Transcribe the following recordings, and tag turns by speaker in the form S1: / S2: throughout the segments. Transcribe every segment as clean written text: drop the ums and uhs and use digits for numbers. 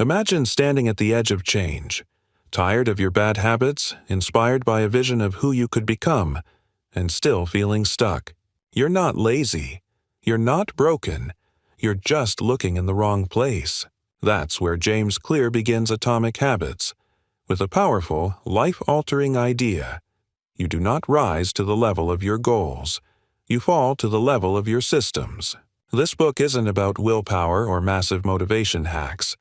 S1: Imagine standing at the edge of change, tired of your bad habits, inspired by a vision of who you could become, and still feeling stuck. You're not lazy. You're not broken. You're just looking in the wrong place. That's where James Clear begins Atomic Habits, with a powerful, life-altering idea. You do not rise to the level of your goals. You fall to the level of your systems. This book isn't about willpower or massive motivation hacks.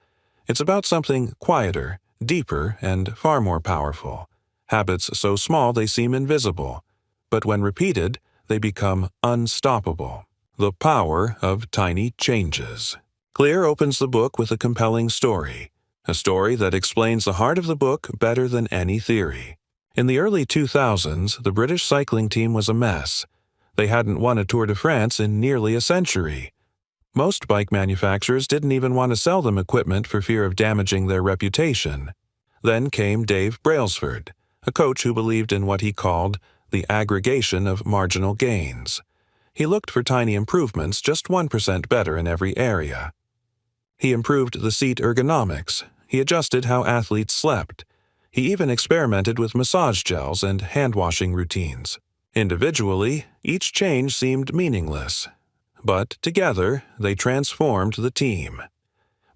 S1: It's about something quieter, deeper, and far more powerful. Habits so small they seem invisible, but when repeated, they become unstoppable. The power of tiny changes. Clear opens the book with a compelling story, a story that explains the heart of the book better than any theory. In the early 2000s, the British cycling team was a mess. They hadn't won a Tour de France in nearly a century. Most bike manufacturers didn't even want to sell them equipment for fear of damaging their reputation. Then came Dave Brailsford, a coach who believed in what he called the aggregation of marginal gains. He looked for tiny improvements, just 1% better in every area. He improved the seat ergonomics. He adjusted how athletes slept. He even experimented with massage gels and hand-washing routines. Individually, each change seemed meaningless, but together they transformed the team.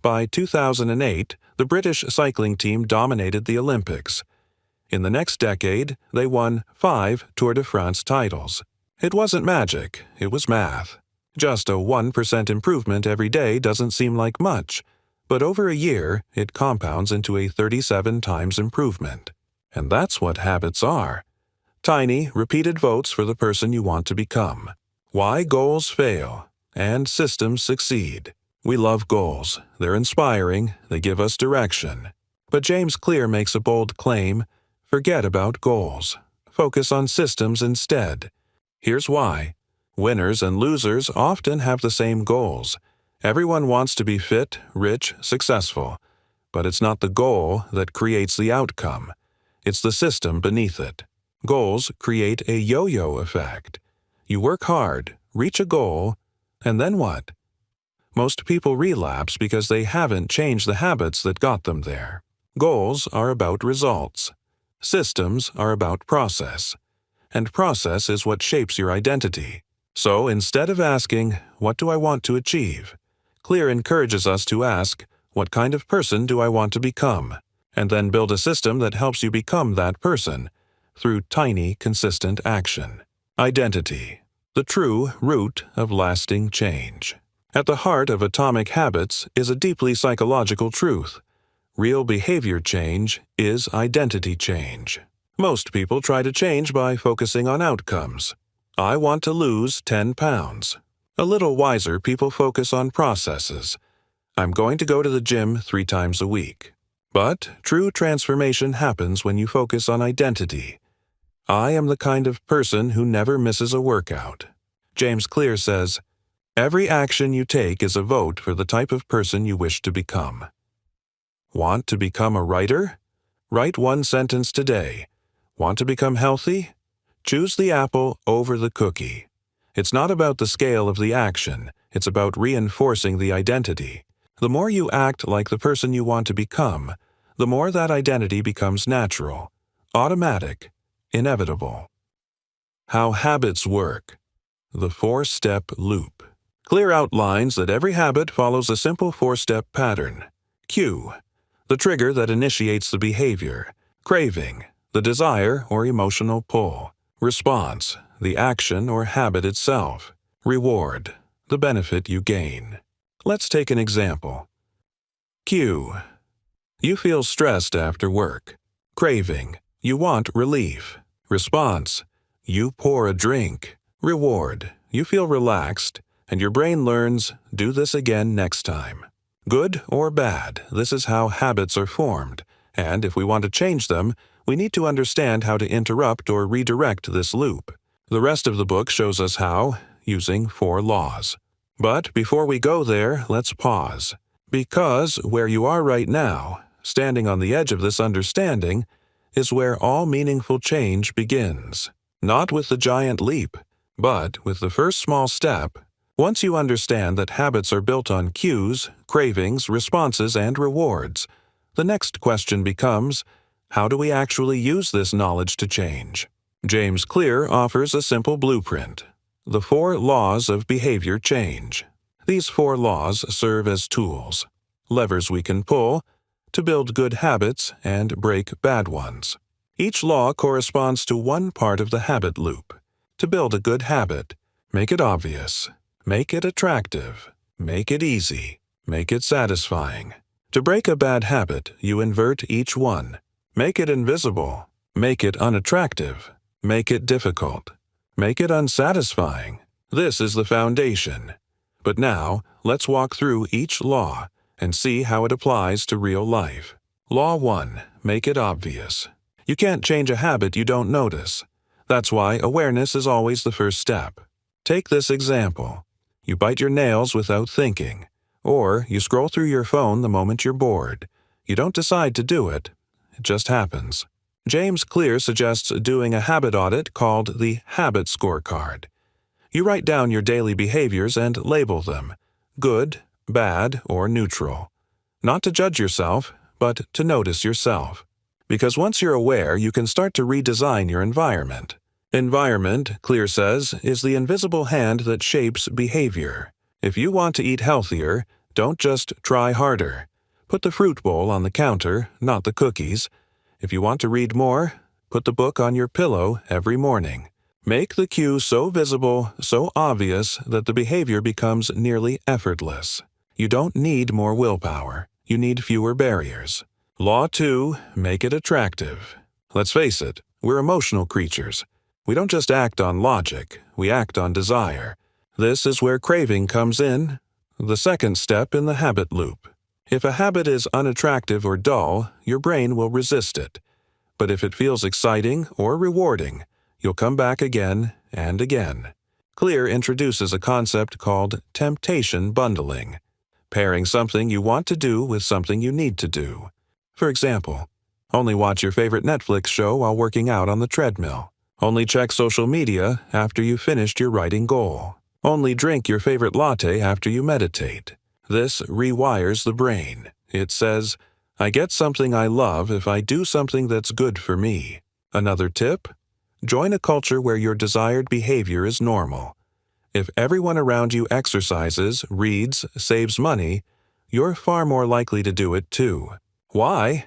S1: By 2008, the British cycling team dominated the Olympics. In the next decade, they won 5 Tour de France titles. It wasn't magic, it was math. Just a 1% improvement every day doesn't seem like much, but over a year, it compounds into a 37 times improvement. And that's what habits are. Tiny, repeated votes for the person you want to become. Why goals fail and systems succeed. We love goals. They're inspiring. They give us direction. But James Clear makes a bold claim: forget about goals. Focus on systems instead. Here's why. Winners and losers often have the same goals. Everyone wants to be fit, rich, successful. But it's not the goal that creates the outcome. It's the system beneath it. Goals create a yo-yo effect. You work hard, reach a goal, and then what? Most people relapse because they haven't changed the habits that got them there. Goals are about results. Systems are about process. And process is what shapes your identity. So instead of asking, "What do I want to achieve?" Clear encourages us to ask, "What kind of person do I want to become?" And then build a system that helps you become that person through tiny, consistent action. Identity, the true root of lasting change. At the heart of Atomic Habits is a deeply psychological truth. Real behavior change is identity change. Most people try to change by focusing on outcomes. I want to lose 10 pounds. A little wiser people focus on processes. I'm going to go to the gym 3 times a week. But true transformation happens when you focus on identity. I am the kind of person who never misses a workout. James Clear says, every action you take is a vote for the type of person you wish to become. Want to become a writer? Write 1 sentence today. Want to become healthy? Choose the apple over the cookie. It's not about the scale of the action, it's about reinforcing the identity. The more you act like the person you want to become, the more that identity becomes natural, automatic, inevitable. How habits work. The 4-step loop. Clear outlines that every habit follows a simple 4-step pattern. Cue, the trigger that initiates the behavior. Craving, the desire or emotional pull. Response, the action or habit itself. Reward, the benefit you gain. Let's take an example. Cue, you feel stressed after work. Craving, you want relief. Response, you pour a drink. Reward, you feel relaxed, and your brain learns, do this again next time. Good or bad, this is how habits are formed, and if we want to change them, we need to understand how to interrupt or redirect this loop. The rest of the book shows us how, using 4 laws. But before we go there, let's pause. Because where you are right now, standing on the edge of this understanding, is where all meaningful change begins. Not with the giant leap, but with the first small step, Once you understand that habits are built on cues, cravings, responses, and rewards, the next question becomes, how do we actually use this knowledge to change? James Clear offers a simple blueprint: the 4 laws of behavior change. These 4 laws serve as tools, levers we can pull, to build good habits and break bad ones. Each law corresponds to one part of the habit loop. To build a good habit, make it obvious, make it attractive, make it easy, make it satisfying. To break a bad habit, you invert each one. Make it invisible, make it unattractive, make it difficult, make it unsatisfying. This is the foundation. But now, let's walk through each law and see how it applies to real life. Law 1. Make it obvious. You can't change a habit you don't notice. That's why awareness is always the first step. Take this example. You bite your nails without thinking, or you scroll through your phone the moment you're bored. You don't decide to do it. It just happens. James Clear suggests doing a habit audit called the habit scorecard. You write down your daily behaviors and label them: good, bad, or neutral. Not to judge yourself, but to notice yourself. Because once you're aware, you can start to redesign your environment. Environment, Clear says, is the invisible hand that shapes behavior. If you want to eat healthier, don't just try harder. Put the fruit bowl on the counter, not the cookies. If you want to read more, put the book on your pillow every morning. Make the cue so visible, so obvious, that the behavior becomes nearly effortless. You don't need more willpower. You need fewer barriers. Law 2. Make it attractive. Let's face it, we're emotional creatures. We don't just act on logic, we act on desire. This is where craving comes in, the second step in the habit loop. If a habit is unattractive or dull, your brain will resist it. But if it feels exciting or rewarding, you'll come back again and again. Clear introduces a concept called temptation bundling, pairing something you want to do with something you need to do. For example, only watch your favorite Netflix show while working out on the treadmill. Only check social media after you've finished your writing goal. Only drink your favorite latte after you meditate. This rewires the brain. It says, I get something I love if I do something that's good for me. Another tip? Join a culture where your desired behavior is normal. If everyone around you exercises, reads, saves money, you're far more likely to do it too. Why?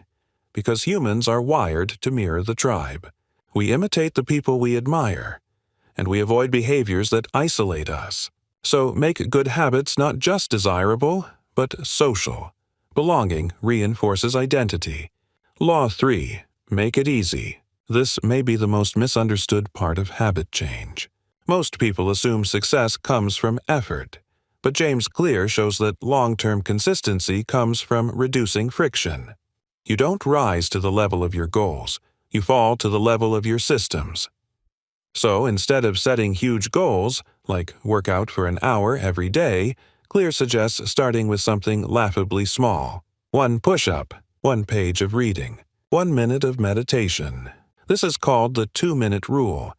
S1: Because humans are wired to mirror the tribe. We imitate the people we admire, and we avoid behaviors that isolate us. So make good habits not just desirable, but social. Belonging reinforces identity. Law 3. Make it easy. This may be the most misunderstood part of habit change. Most people assume success comes from effort, but James Clear shows that long-term consistency comes from reducing friction. You don't rise to the level of your goals, you fall to the level of your systems. So instead of setting huge goals, like work out for an hour every day, Clear suggests starting with something laughably small. 1 push-up, 1 page of reading, 1 minute of meditation. This is called the 2-minute rule.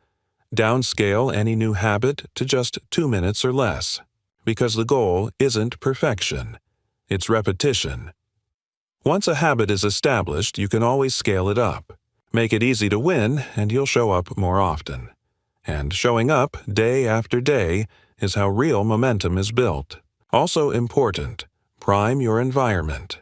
S1: Downscale any new habit to just 2 minutes or less, because the goal isn't perfection, it's repetition. Once a habit is established, you can always scale it up. Make it easy to win, and you'll show up more often. And showing up day after day is how real momentum is built. Also important, prime your environment.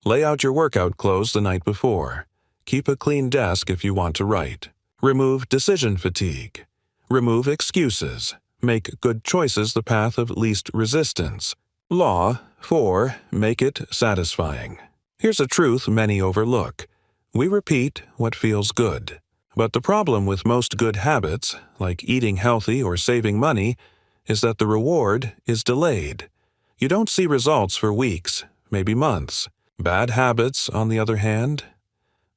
S1: Lay out your workout clothes the night before. Keep a clean desk if you want to write. Remove decision fatigue. Remove excuses. Make good choices the path of least resistance. Law 4. Make it satisfying. Here's a truth many overlook. We repeat what feels good. But the problem with most good habits, like eating healthy or saving money, is that the reward is delayed. You don't see results for weeks, maybe months. Bad habits, on the other hand,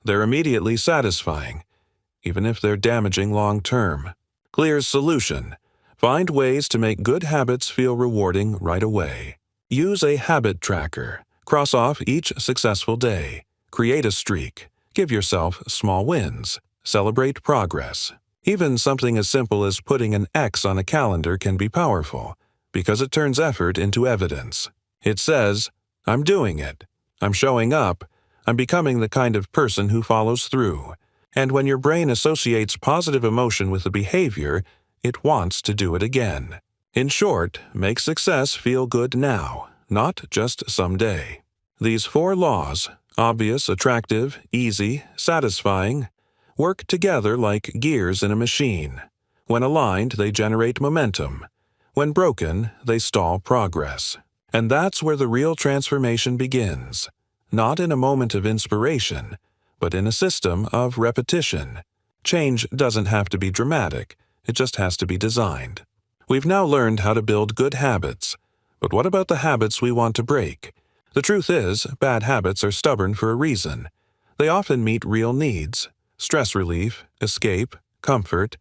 S1: they're immediately satisfying, even if they're damaging long-term. Clear's solution: find ways to make good habits feel rewarding right away. Use a habit tracker. Cross off each successful day. Create a streak. Give yourself small wins. Celebrate progress. Even something as simple as putting an X on a calendar can be powerful. because it turns effort into evidence. It says, I'm doing it. I'm showing up. I'm becoming the kind of person who follows through. And when your brain associates positive emotion with the behavior, it wants to do it again. In short, make success feel good now, not just someday. These 4 laws, obvious, attractive, easy, satisfying, work together like gears in a machine. When aligned, they generate momentum. When broken, they stall progress. And that's where the real transformation begins. Not in a moment of inspiration, but in a system of repetition. Change doesn't have to be dramatic, it just has to be designed. We've now learned how to build good habits, but what about the habits we want to break? The truth is, bad habits are stubborn for a reason. They often meet real needs: stress relief, escape, comfort,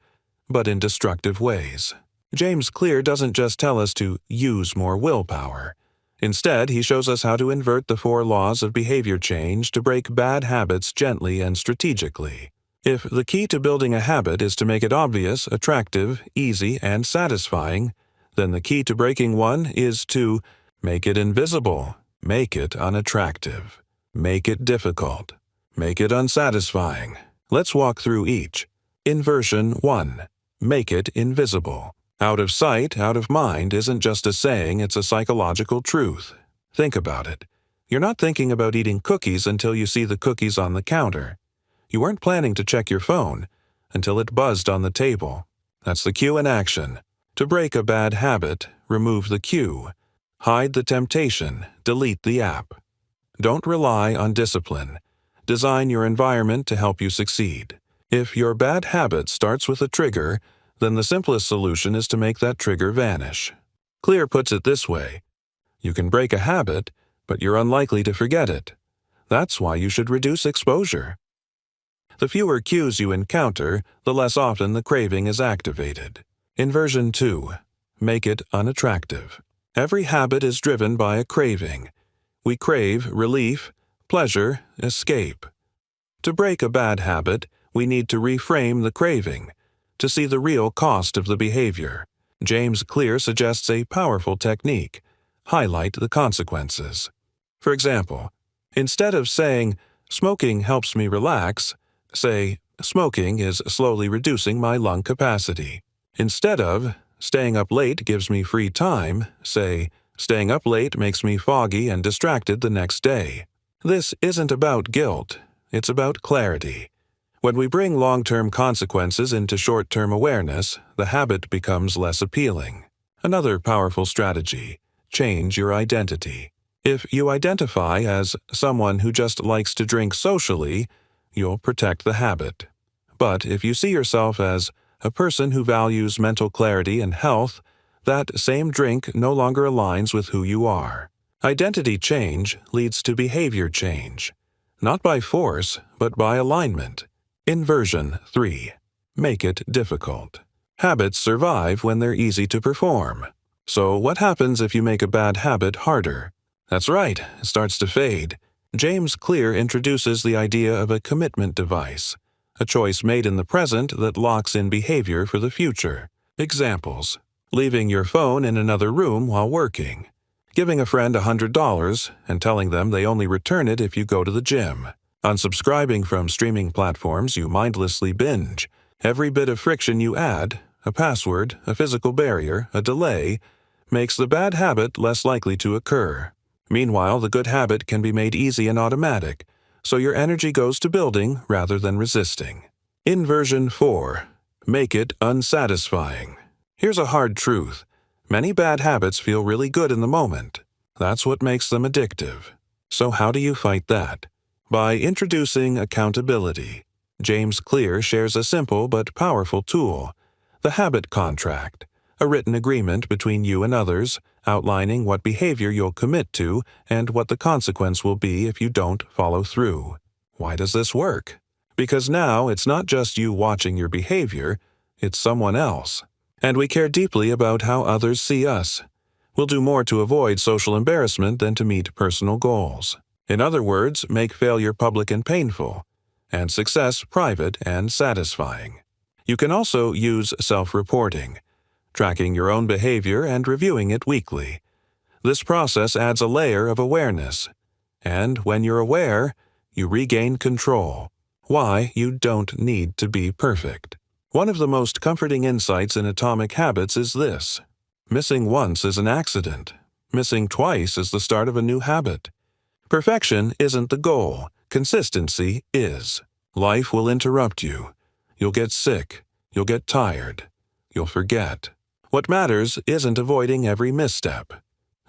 S1: but in destructive ways. James Clear doesn't just tell us to use more willpower. Instead, he shows us how to invert the 4 laws of behavior change to break bad habits gently and strategically. If the key to building a habit is to make it obvious, attractive, easy, and satisfying, then the key to breaking one is to make it invisible, make it unattractive, make it difficult, make it unsatisfying. Let's walk through each. Inversion 1. Make it invisible. Out of sight, out of mind isn't just a saying, it's a psychological truth. Think about it. You're not thinking about eating cookies until you see the cookies on the counter. You weren't planning to check your phone until it buzzed on the table. That's the cue in action. To break a bad habit, remove the cue. Hide the temptation, delete the app. Don't rely on discipline. Design your environment to help you succeed. If your bad habit starts with a trigger, then the simplest solution is to make that trigger vanish. Clear puts it this way: you can break a habit, but you're unlikely to forget it. That's why you should reduce exposure. The fewer cues you encounter, the less often the craving is activated. Inversion 2. Make it unattractive. Every habit is driven by a craving. We crave relief, pleasure, escape. To break a bad habit, we need to reframe the craving, to see the real cost of the behavior. James Clear suggests a powerful technique: highlight the consequences. For example, instead of saying, "Smoking helps me relax," say, "Smoking is slowly reducing my lung capacity." Instead of, "Staying up late gives me free time," say, "Staying up late makes me foggy and distracted the next day." This isn't about guilt, it's about clarity. When we bring long-term consequences into short-term awareness, the habit becomes less appealing. Another powerful strategy: change your identity. If you identify as someone who just likes to drink socially, you'll protect the habit. But if you see yourself as a person who values mental clarity and health, that same drink no longer aligns with who you are. Identity change leads to behavior change, not by force, but by alignment. Inversion 3. Make it difficult. Habits survive when they're easy to perform. So what happens if you make a bad habit harder? That's right, it starts to fade. James Clear introduces the idea of a commitment device, a choice made in the present that locks in behavior for the future. Examples: leaving your phone in another room while working, giving a friend $100 and telling them they only return it if you go to the gym, unsubscribing from streaming platforms you mindlessly binge. Every bit of friction you add, a password, a physical barrier, a delay, makes the bad habit less likely to occur. Meanwhile, the good habit can be made easy and automatic, so your energy goes to building rather than resisting. Inversion 4. Make it unsatisfying. Here's a hard truth: many bad habits feel really good in the moment. That's what makes them addictive. So how do you fight that? By introducing accountability. James Clear shares a simple but powerful tool: the habit contract, a written agreement between you and others, outlining what behavior you'll commit to and what the consequence will be if you don't follow through. Why does this work? Because now it's not just you watching your behavior, it's someone else. And we care deeply about how others see us. We'll do more to avoid social embarrassment than to meet personal goals. In other words, make failure public and painful, and success private and satisfying. You can also use self-reporting. tracking your own behavior and reviewing it weekly. This process adds a layer of awareness. And when you're aware, you regain control. Why you don't need to be perfect. One of the most comforting insights in Atomic Habits is this: missing once is an accident. Missing twice is the start of a new habit. Perfection isn't the goal. Consistency is. Life will interrupt you. You'll get sick. You'll get tired. You'll forget. What matters isn't avoiding every misstep.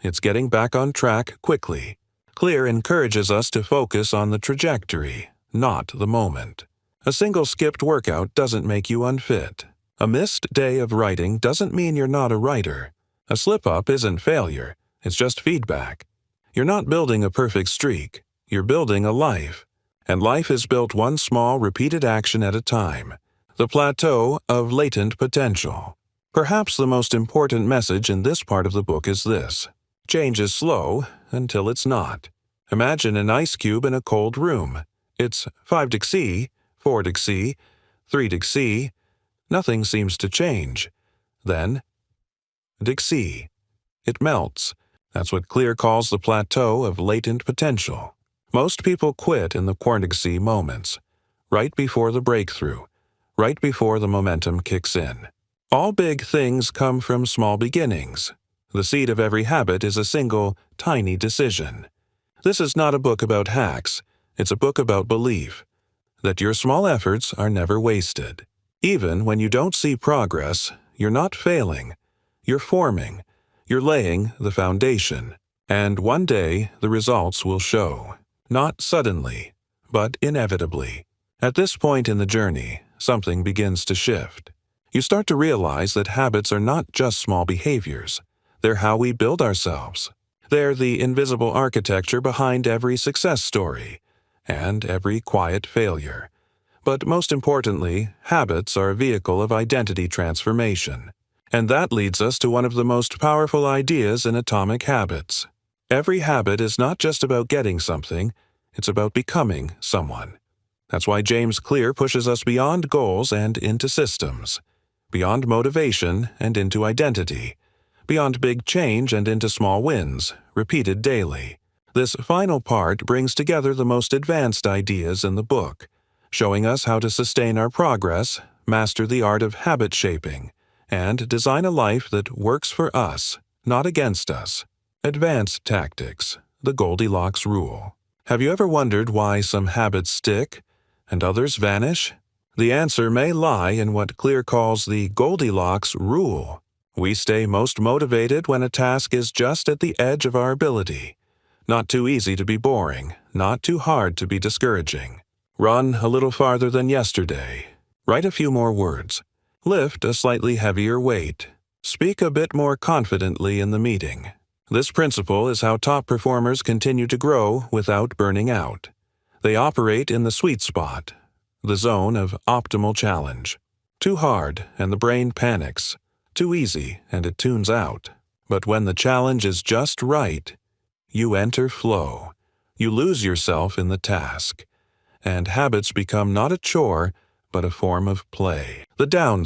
S1: It's getting back on track quickly. Clear encourages us to focus on the trajectory, not the moment. A single skipped workout doesn't make you unfit. A missed day of writing doesn't mean you're not a writer. A slip-up isn't failure. It's just feedback. You're not building a perfect streak. You're building a life. And life is built one small, repeated action at a time. The plateau of latent potential. Perhaps the most important message in this part of the book is this: change is slow until it's not. Imagine an ice cube in a cold room. It's 5°C, 4°C, 3°C. Nothing seems to change. Then, °C. It melts. That's what Clear calls the plateau of latent potential. Most people quit in the quartic-C moments, right before the breakthrough, right before the momentum kicks in. All big things come from small beginnings. The seed of every habit is a single, tiny decision. This is not a book about hacks. It's a book about belief, that your small efforts are never wasted. Even when you don't see progress, you're not failing. You're forming. You're laying the foundation. And one day, the results will show. Not suddenly, but inevitably. At this point in the journey, something begins to shift. You start to realize that habits are not just small behaviors. They're how we build ourselves. They're the invisible architecture behind every success story and every quiet failure. But most importantly, habits are a vehicle of identity transformation. And that leads us to one of the most powerful ideas in Atomic Habits. Every habit is not just about getting something, it's about becoming someone. That's why James Clear pushes us beyond goals and into systems, beyond motivation and into identity, beyond big change and into small wins, repeated daily. This final part brings together the most advanced ideas in the book, showing us how to sustain our progress, master the art of habit shaping, and design a life that works for us, not against us. Advanced Tactics, the Goldilocks Rule. Have you ever wondered why some habits stick and others vanish? The answer may lie in what Clear calls the Goldilocks Rule. We stay most motivated when a task is just at the edge of our ability. Not too easy to be boring, not too hard to be discouraging. Run a little farther than yesterday. Write a few more words. Lift a slightly heavier weight. Speak a bit more confidently in the meeting. This principle is how top performers continue to grow without burning out. They operate in the sweet spot, the zone of optimal challenge. Too hard, and the brain panics. Too easy, and it tunes out. But when the challenge is just right, you enter flow. You lose yourself in the task. And habits become not a chore, but a form of play. The downside.